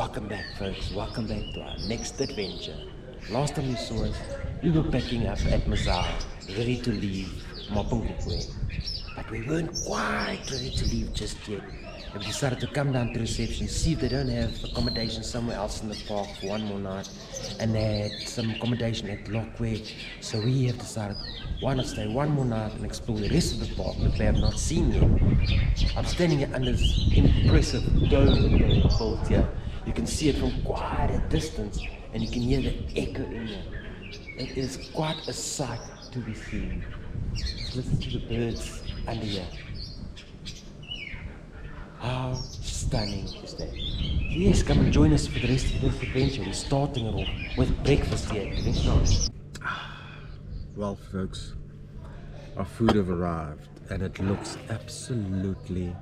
Welcome back, folks. Welcome back to our next adventure. Last time you saw us, we were packing up at Mazar, ready to leave Mapungubwe. But we weren't quite ready to leave just yet. And we decided to come down to reception, see if they don't have accommodation somewhere else in the park for one more night. And they had some accommodation at Lokwe. So we have decided, why not stay one more night and explore the rest of the park that we have not seen yet. I'm standing here under this impressive dome that they built here. You can see it from quite a distance and you can hear the echo in here. It is quite a sight to be seen. Just listen to the birds under here. How stunning is that? Yes, come and join us for the rest of this adventure. We're starting it off with breakfast here at the restaurant. Well, folks, our food have arrived and it looks absolutely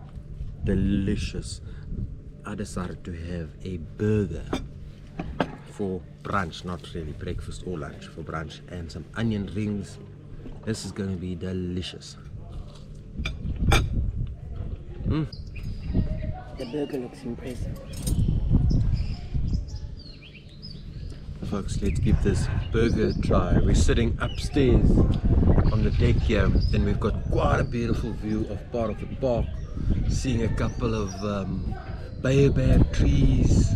delicious. I decided to have a burger for brunch, not really breakfast or lunch, for brunch, and some onion rings. This is going to be delicious. The burger looks impressive. Folks, let's give this burger a try. We're sitting upstairs on the deck here and we've got quite a beautiful view of part of the park, seeing a couple of baobab trees.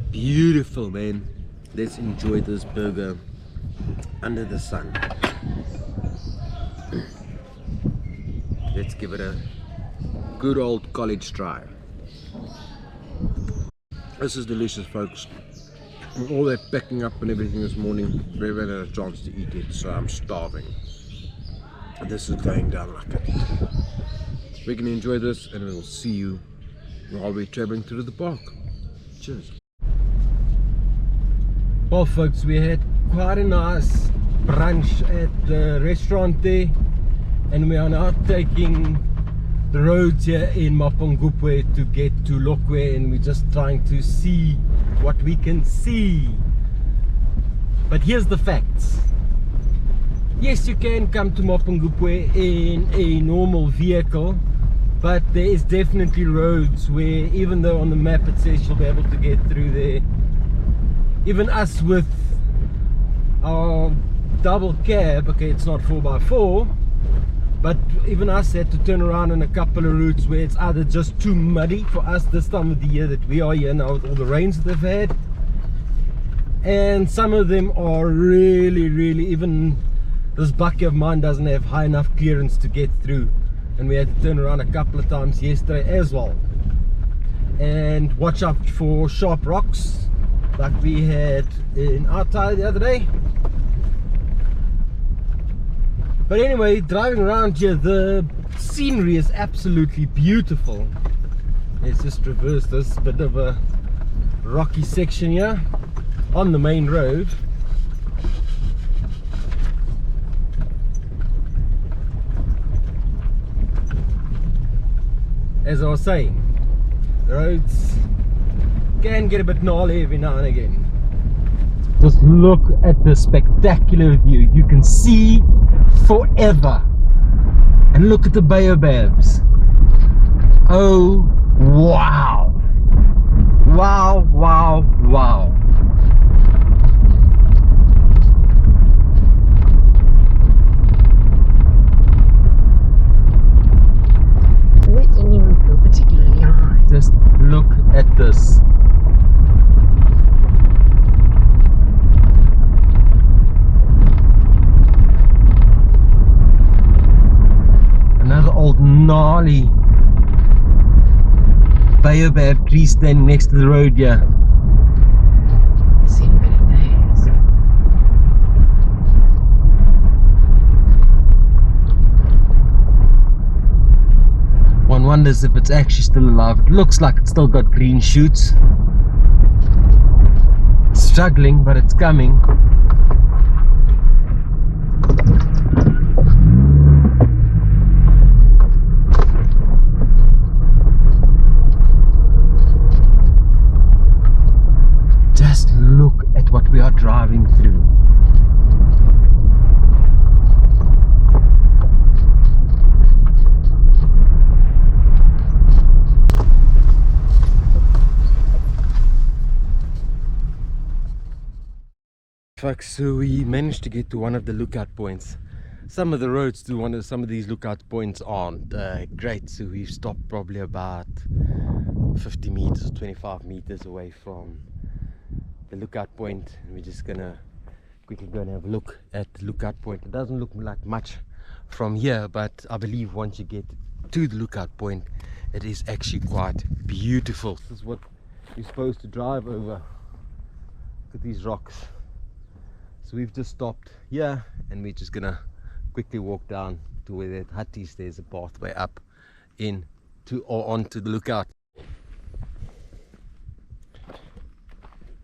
Beautiful, man. Let's enjoy this burger under the sun. Let's give it a good old college try. This is delicious, folks. And all that packing up and everything this morning, we haven't had a chance to eat it, so I'm starving. And this is going down like it. We can enjoy this and we will see you while we're traveling through the park. Cheers. Well, folks, we had quite a nice brunch at the restaurant there, and we are now taking the roads here in Mapungupwe to get to Lokwe, and we're just trying to see what we can see. But here's the facts. Yes, you can come to Mapungupwe in a normal vehicle, but there is definitely roads where, even though on the map it says you'll be able to get through there, even us with our double cab, okay, it's not 4x4, but even us had to turn around on a couple of routes where it's either just too muddy for us this time of the year that we are here now with all the rains that they've had, and some of them are really, even this bucket of mine doesn't have high enough clearance to get through, and we had to turn around a couple of times yesterday as well. And watch out for sharp rocks like we had in our tire the other day. But anyway, driving around here, the scenery is absolutely beautiful. Let's just traverse this bit of a rocky section here on the main road. As I was saying, the roads can get a bit gnarly every now and again. Just look at the spectacular view. You can see forever. And look at the baobabs. Oh, wow. Wow, wow, wow. We didn't even feel particularly high. Just look at this. Another old gnarly baobab tree standing next to the road here. Seen better days. One wonders if it's actually still alive. It looks like it's still got green shoots. It's struggling, but it's coming. Just look at what we are driving through. Folks, so we managed to get to one of the lookout points. Some of the roads to some of these lookout points aren't great, so we've stopped probably about 50 meters, 25 meters away from the lookout point, and we're just gonna quickly go and have a look at the lookout point. It doesn't look like much from here, but I believe once you get to the lookout point, it is actually quite beautiful. This is what you're supposed to drive over. Look at these rocks. So we've just stopped here, and we're just gonna quickly walk down to where that hut is. There's a pathway up onto the lookout.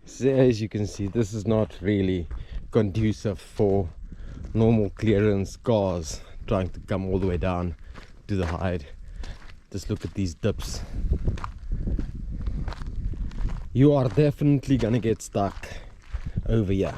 So as you can see, this is not really conducive for normal clearance cars trying to come all the way down to the hide. Just look at these dips. You are definitely gonna get stuck over here.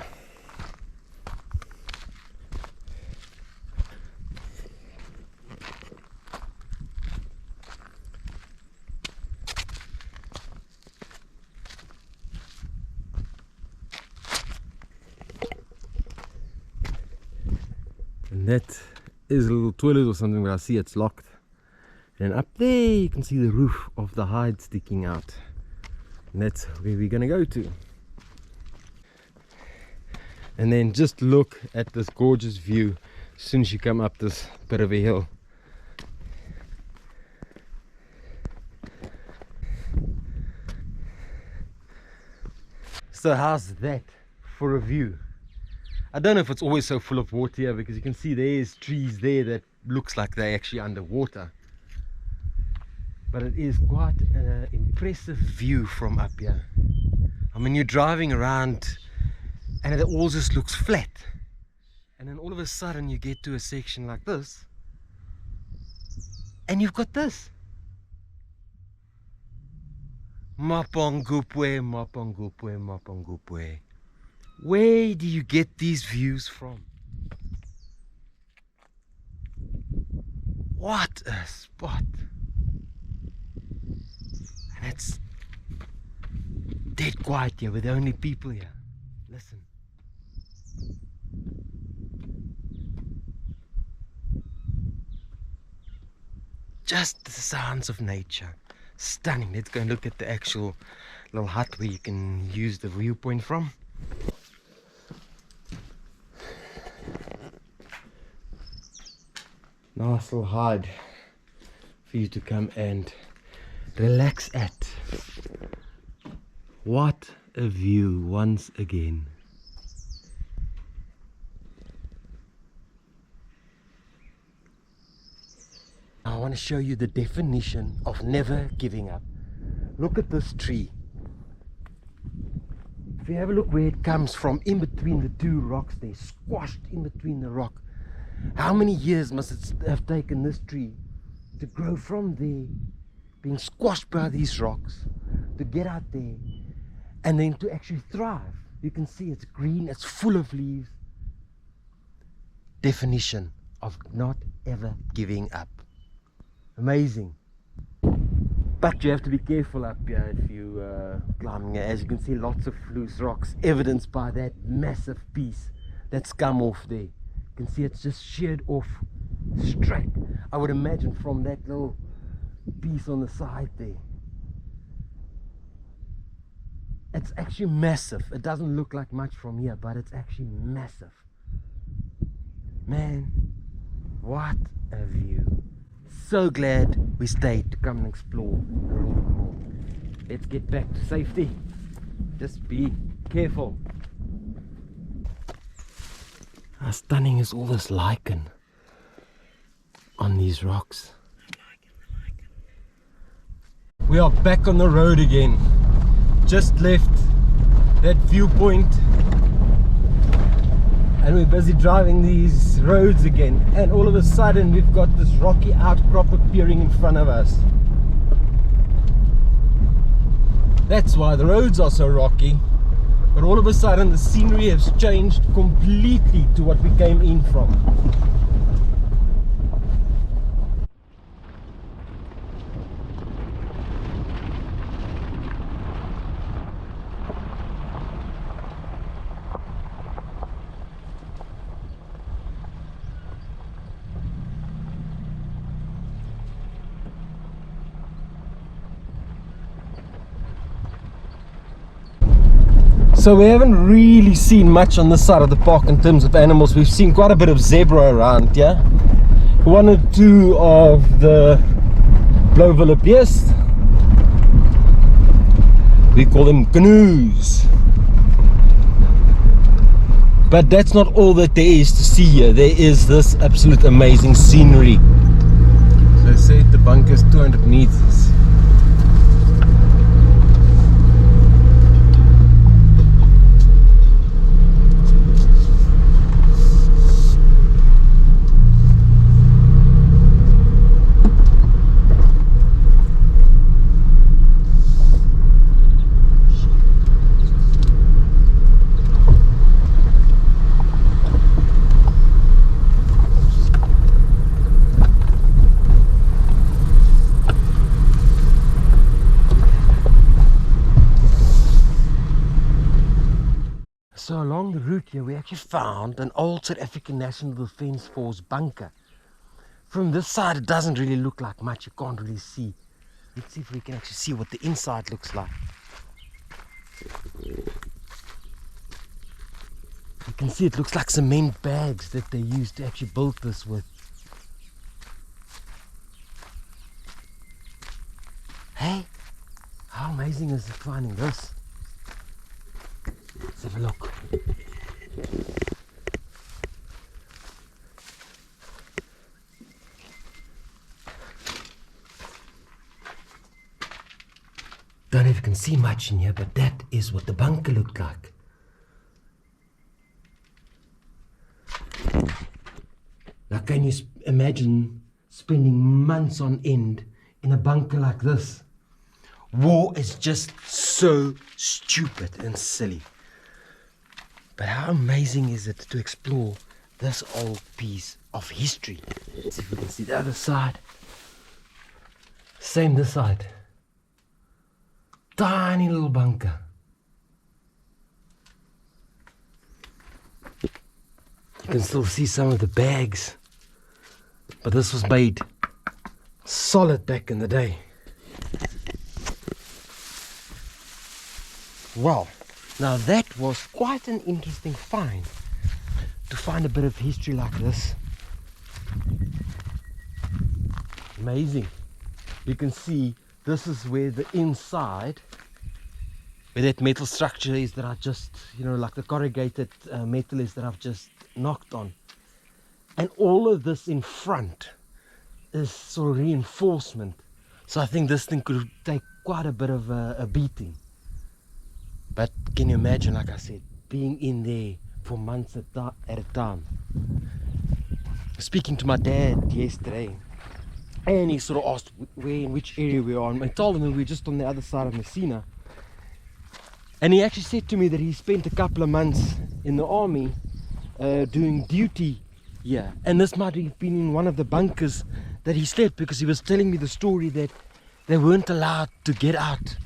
And that is a little toilet or something, but I see it's locked. And up there you can see the roof of the hide sticking out. And that's where we're gonna go to. And then just look at this gorgeous view as soon as you come up this bit of a hill. So how's that for a view? I don't know if it's always so full of water here, because you can see there's trees there that looks like they're actually underwater. But it is quite an impressive view from up here. I mean, you're driving around and it all just looks flat. And then all of a sudden you get to a section like this and you've got this. Mapungupwe, Mapungupwe, Mapungupwe. Where do you get these views from? What a spot! And it's dead quiet here. We're the only people here. Listen. Just the sounds of nature. Stunning. Let's go and look at the actual little hut where you can use the viewpoint from. Nice little hide for you to come and relax at. What a view once again. I want to show you the definition of never giving up. Look at this tree. If you have a look where it comes from, in between the two rocks there, squashed in between the rock. How many years must it have taken this tree to grow from there, being squashed by these rocks, to get out there and then to actually thrive? You can see it's green, it's full of leaves. Definition of not ever giving up. Amazing. But you have to be careful up here if you climbing here. As you can see, lots of loose rocks, evidenced by that massive piece that's come off there. You can see it's just sheared off straight, I would imagine, from that little piece on the side there. It's actually massive. It doesn't look like much from here, but it's actually massive. Man, what a view. So glad we stayed to come and explore a little bit more. Let's get back to safety. Just be careful. How stunning is all this lichen on these rocks. We are back on the road again. Just left that viewpoint and we're busy driving these roads again, and all of a sudden we've got this rocky outcrop appearing in front of us. That's why the roads are so rocky. But all of a sudden the scenery has changed completely to what we came in from. So we haven't really seen much on this side of the park in terms of animals. We've seen quite a bit of zebra around, yeah. 1 or 2 of the blauwildebeest. We call them canoes. But that's not all that there is to see here. There is this absolute amazing scenery. So I said the bunker is 200 meters. So along the route here we actually found an old South African National Defence Force bunker. From this side it doesn't really look like much, you can't really see. Let's see if we can actually see what the inside looks like. You can see it looks like cement bags that they used to actually build this with. Hey, how amazing is it finding this? Let's have a look. Don't know if you can see much in here, but that is what the bunker looked like. Now can you imagine spending months on end in a bunker like this? War is just so stupid and silly. But how amazing is it to explore this old piece of history? Let's see if we can see the other side. Same this side. Tiny little bunker. You can still see some of the bags. But this was made solid back in the day. Wow. Now that was quite an interesting find, to find a bit of history like this. Amazing. You can see this is where the inside, where that metal structure is that I just, like the corrugated metal is that I've just knocked on. And all of this in front is sort of reinforcement. So I think this thing could take quite a bit of a beating. But can you imagine, like I said, being in there for months at a time? Speaking to my dad yesterday, and he sort of asked in which area we are, and I told him we were just on the other side of Messina. And he actually said to me that he spent a couple of months in the army doing duty here. And this might have been in one of the bunkers that he slept, because he was telling me the story that they weren't allowed to get out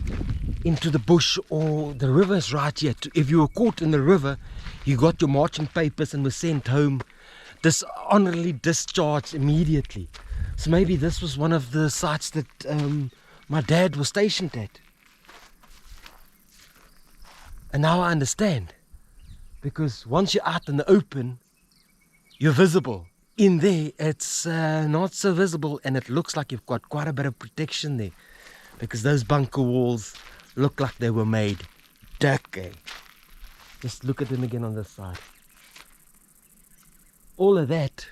into the bush, or the river is right here. If you were caught in the river, you got your marching papers and were sent home, dishonorably discharged immediately. So maybe this was one of the sites that my dad was stationed at. And now I understand, because once you're out in the open, you're visible. In there, it's not so visible, and it looks like you've got quite a bit of protection there, because those bunker walls look like they were made decade. Just look at them again on this side. All of that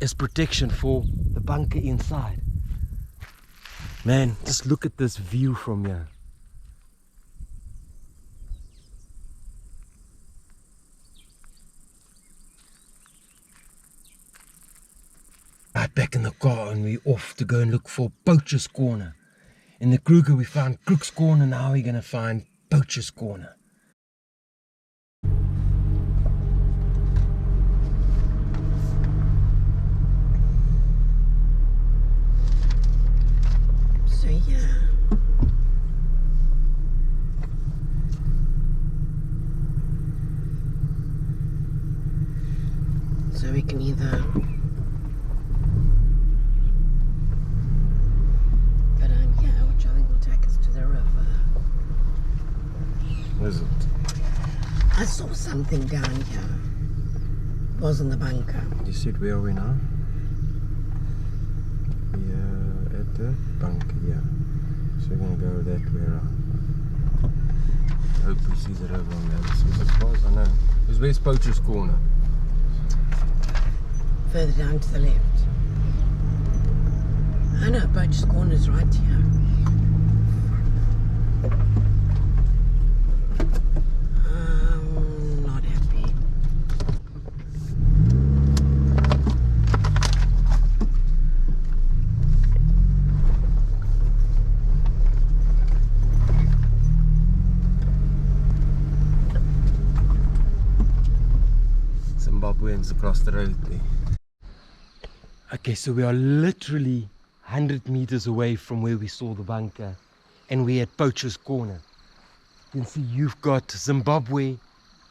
is protection for the bunker inside. Man, just look at this view from here. Right back in the car, and we're off to go and look for Poacher's Corner. In the Kruger we found Crooks Corner, now we're going to find Poacher's Corner. So yeah. So we can either Is it? saw something down here. It was in the bunker. You said where are we now? Yeah, at the bunker, yeah. So we're going to go that way around. I hope we see the river on the other side. As far as I know. It was where's Poacher's Corner? Further down to the left. I know, Poacher's Corner's right here. I'm not happy. Zimbabweans across the road there. Okay, so we are literally 100 meters away from where we saw the bunker, and we're at Poacher's Corner. You can see you've got Zimbabwe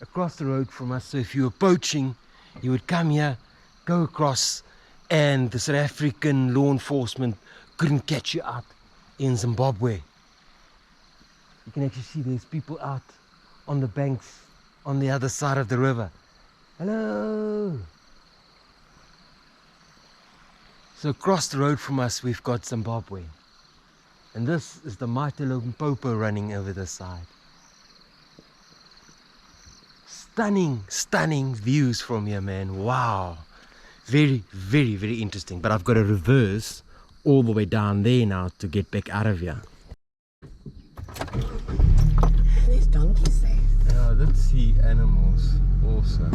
across the road from us, so if you were poaching, you would come here, go across, and the South African law enforcement couldn't catch you out in Zimbabwe. You can actually see there's people out on the banks on the other side of the river. Hello! So across the road from us we've got Zimbabwe. And this is the mighty Limpopo running over the side. Stunning, stunning views from here, man. Wow. Very, very, very interesting. But I've got to reverse all the way down there now to get back out of here. There's donkeys there. Yeah, I did see animals also.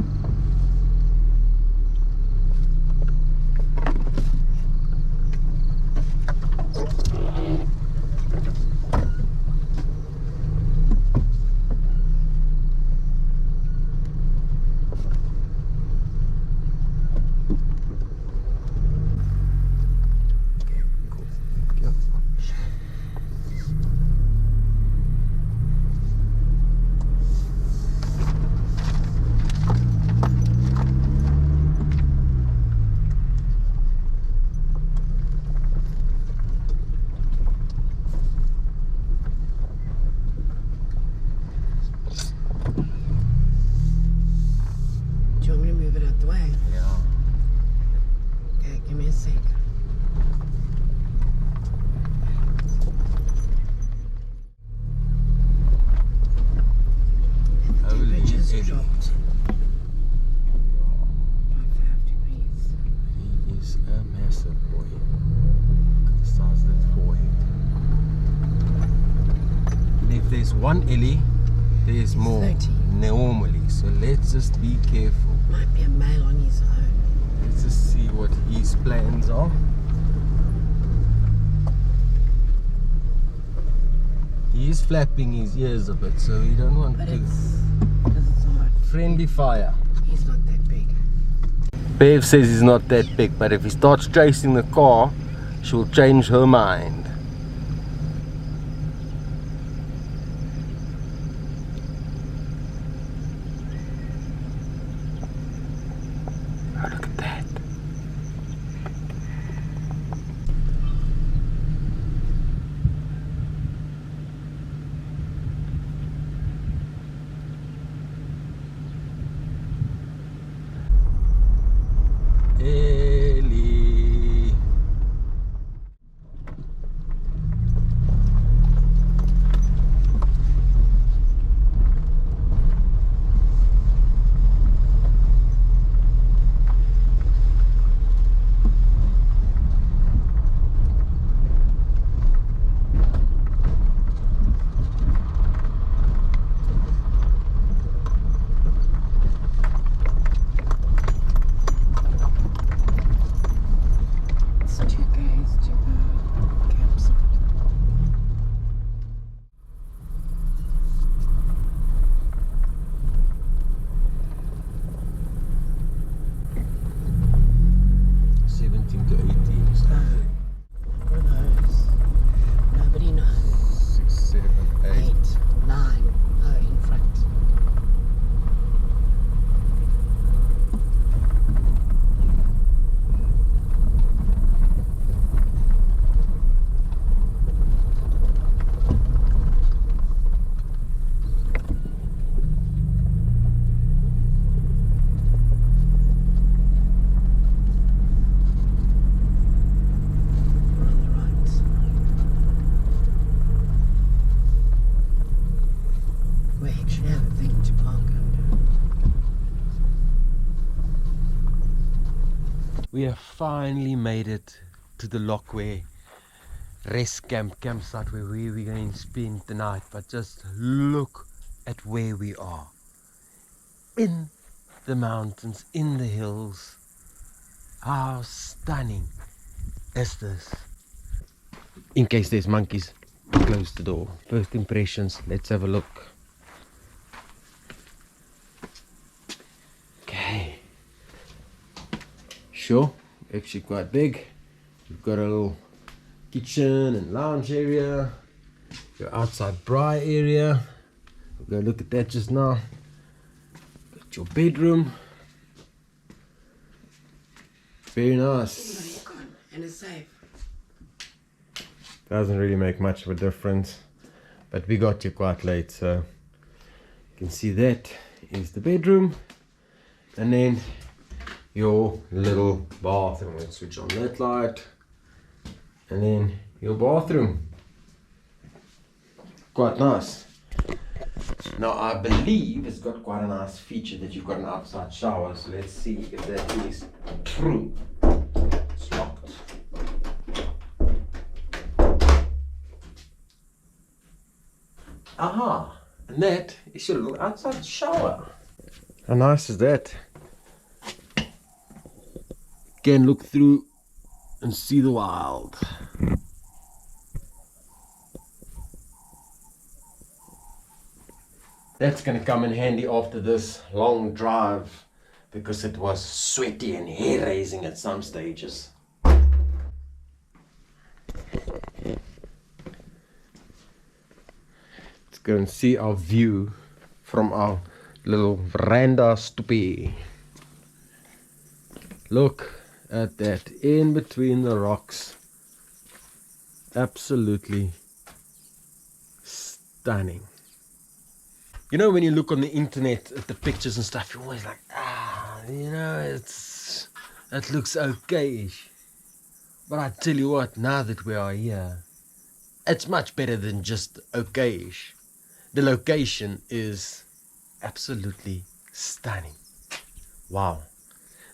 There's one Ellie, there's more 30. Normally, so let's just be careful. Might be a male on his own. Let's just see what his plans are. He is flapping his ears a bit, so we don't want But to. it's hard. Friendly fire. He's not that big. Bev says he's not that big, but if he starts chasing the car, she'll change her mind. Oh, look at that. Ellie. We have finally made it to the Lokwe rest campsite where we're going to spend the night. But just look at where we are. In the mountains, in the hills. How stunning is this? In case there's monkeys, close the door. First impressions, let's have a look. Okay. Sure, actually quite big. We've got a little kitchen and lounge area. Your outside braai area. We'll go look at that just now. Got your bedroom. Very nice. And it's safe. Doesn't really make much of a difference, but we got here quite late, so you can see that is the bedroom, and then your little bathroom. We'll switch on that light, and then your bathroom. Quite nice. Now I believe it's got quite a nice feature that you've got an outside shower, so let's see if that is true. It's locked. Aha, and that is your little outside shower. How nice is that? Can look through and see the wild. That's gonna come in handy after this long drive, because it was sweaty and hair raising at some stages. Go and see our view from our little veranda stoepie. Look at that, in between the rocks. Absolutely stunning. You know, when you look on the internet at the pictures and stuff, you're always like, you know, it looks okay-ish. But I tell you what, now that we are here, it's much better than just okay-ish. The location is absolutely stunning. Wow.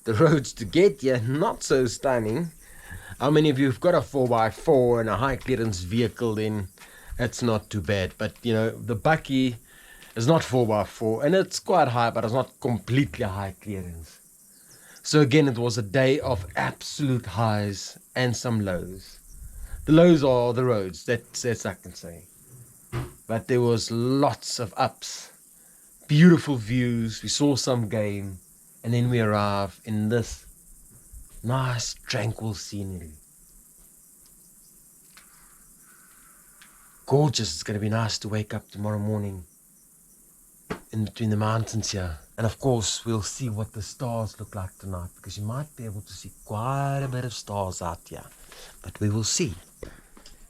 The roads to get here, not so stunning. How many of you have got a 4x4 and a high clearance vehicle? Then it's not too bad. But you know, the bakkie is not 4x4 and it's quite high, but it's not completely high clearance. So again, it was a day of absolute highs and some lows. The lows are the roads, that's I can say. But there was lots of ups, beautiful views. We saw some game, and then we arrived in this nice, tranquil scenery. Gorgeous. It's going to be nice to wake up tomorrow morning in between the mountains here. And of course, we'll see what the stars look like tonight, because you might be able to see quite a bit of stars out here. But we will see.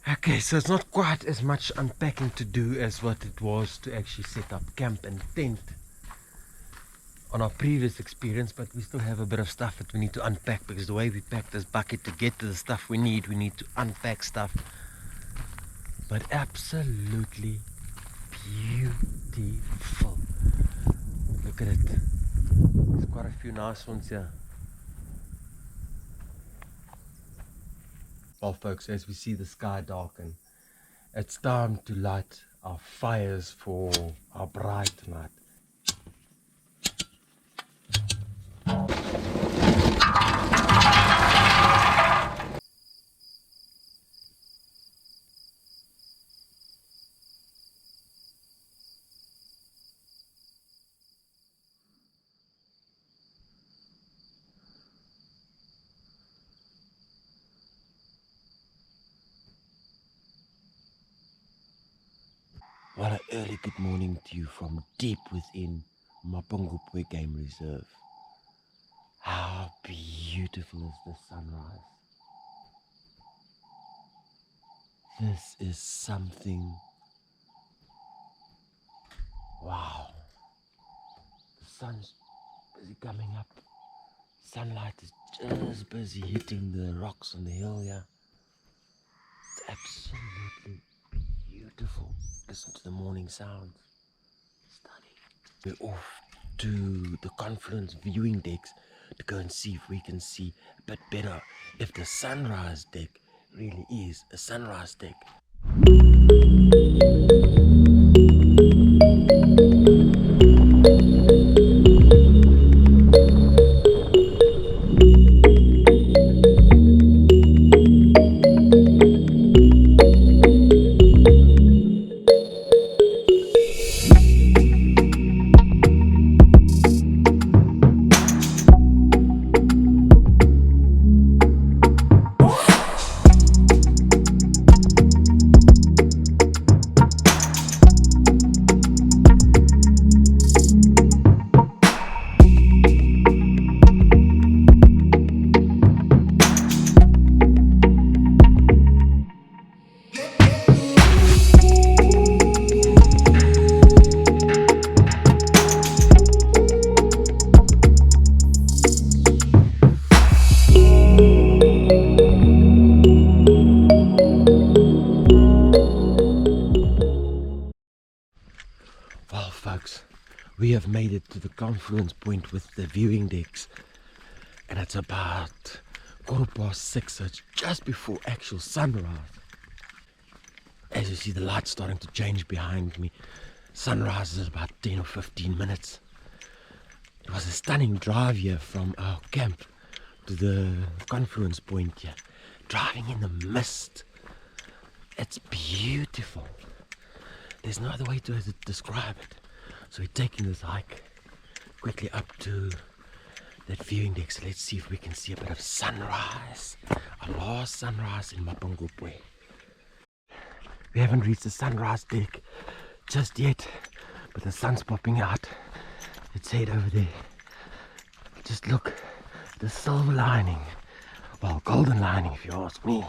Okay, so it's not quite as much unpacking to do as what it was to actually set up camp and tent on our previous experience, but we still have a bit of stuff that we need to unpack, because the way we pack this bucket to get to the stuff we need to unpack stuff. But absolutely beautiful. Look at it. There's quite a few nice ones here. Well, folks, as we see the sky darken, it's time to light our fires for our bride tonight. What an early good morning to you from deep within Mapungubwe Game Reserve. How beautiful is the sunrise. This is something. Wow. The sun's busy coming up. Sunlight is just busy hitting the rocks on the hill here. It's absolutely beautiful. Listen to the morning sounds. Stunning. We're off to the Confluence viewing decks to go and see if we can see a bit better if the sunrise deck really is a sunrise deck. Well folks, we have made it to the confluence point with the viewing decks, and it's about 6:15, so it's just before actual sunrise. As you see, the light's starting to change behind me. Sunrise is about 10 or 15 minutes. It was a stunning drive here from our camp to the confluence point here. Driving in the mist. It's beautiful. There's no other way to describe it. So we're taking this hike quickly up to that viewing deck. So let's see if we can see a bit of sunrise. Our last sunrise in Mapungubwe. We haven't reached the sunrise deck just yet, but the sun's popping out. Let's head over there. Just look, the silver lining. Well, golden lining if you ask me.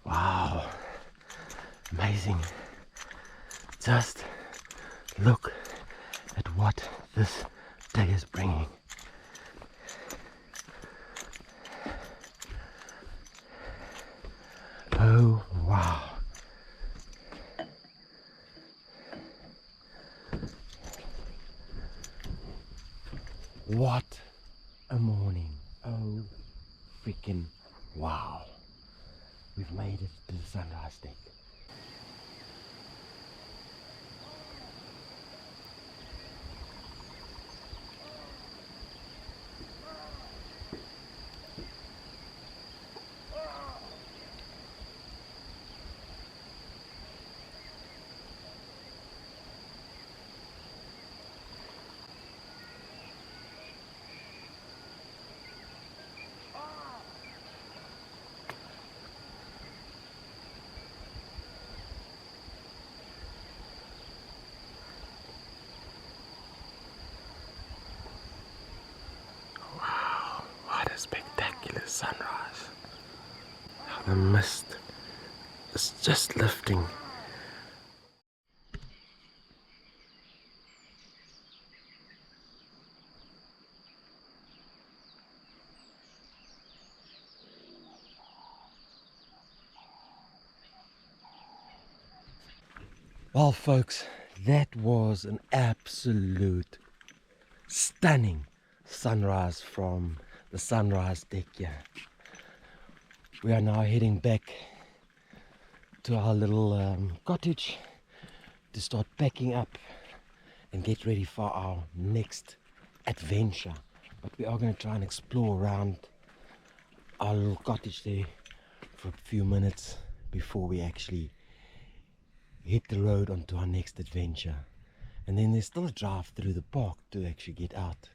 Wow, amazing. Just look at what this day is bringing. Oh wow. What a morning. Oh freaking wow. We've made it to the sunrise deck. Spectacular sunrise. The mist is just lifting. Well folks, that was an absolute stunning sunrise from the sunrise deck here. We are now heading back to our little cottage to start packing up and get ready for our next adventure. But we are going to try and explore around our little cottage there for a few minutes before we actually hit the road onto our next adventure. And then there's still a drive through the park to actually get out.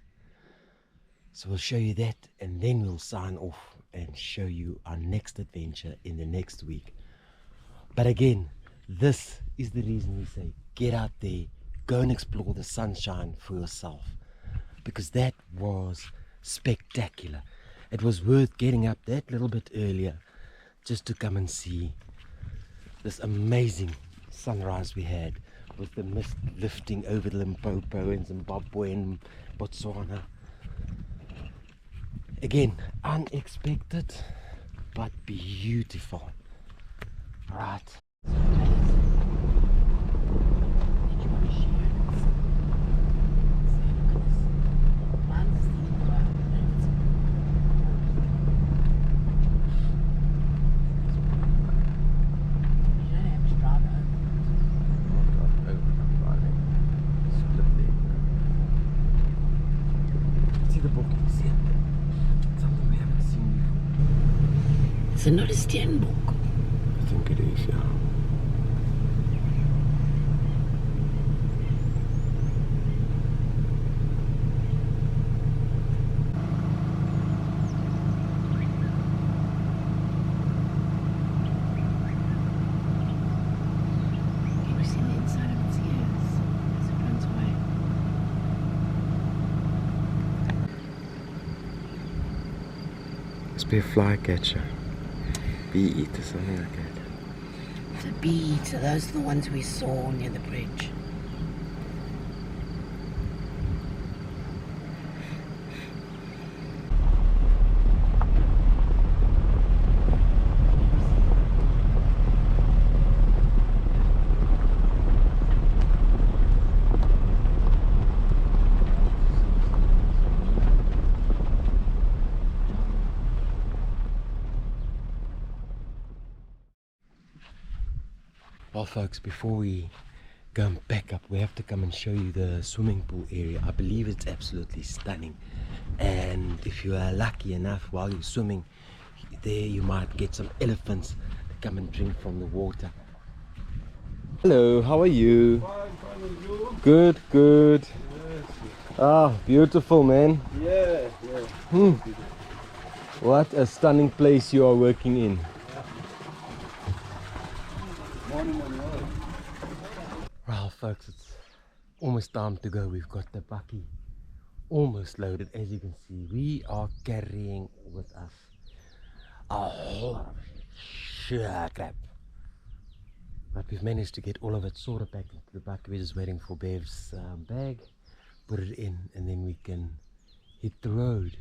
So we'll show you that, and then we'll sign off and show you our next adventure in the next week. But again, this is the reason we say get out there, go and explore the sunshine for yourself, because that was spectacular. It was worth getting up that little bit earlier just to come and see this amazing sunrise we had, with the mist lifting over the Limpopo and Zimbabwe and Botswana. Again, unexpected but beautiful. Right. Is it not a steenbok? I think it is, yeah. Can you see the inside of its ears as it runs away? Must be a flycatcher. Bee eater, something like that. The beads, so those are the ones we saw near the bridge. Well folks, before we go and pack up, we have to come and show you the swimming pool area. I believe it's absolutely stunning, and if you are lucky enough while you're swimming there, you might get some elephants to come and drink from the water. Hello, how are you? Fine, and you? Good, good. Yes. Ah, beautiful, man. Yeah, yeah. What a stunning place you are working in. Well folks, it's almost time to go. We've got the bakkie almost loaded. As you can see, we are carrying with us a whole lot of sheer crap, but we've managed to get all of it sort of packed into the bakkie. We're just waiting for Bev's bag, put it in, and then we can hit the road.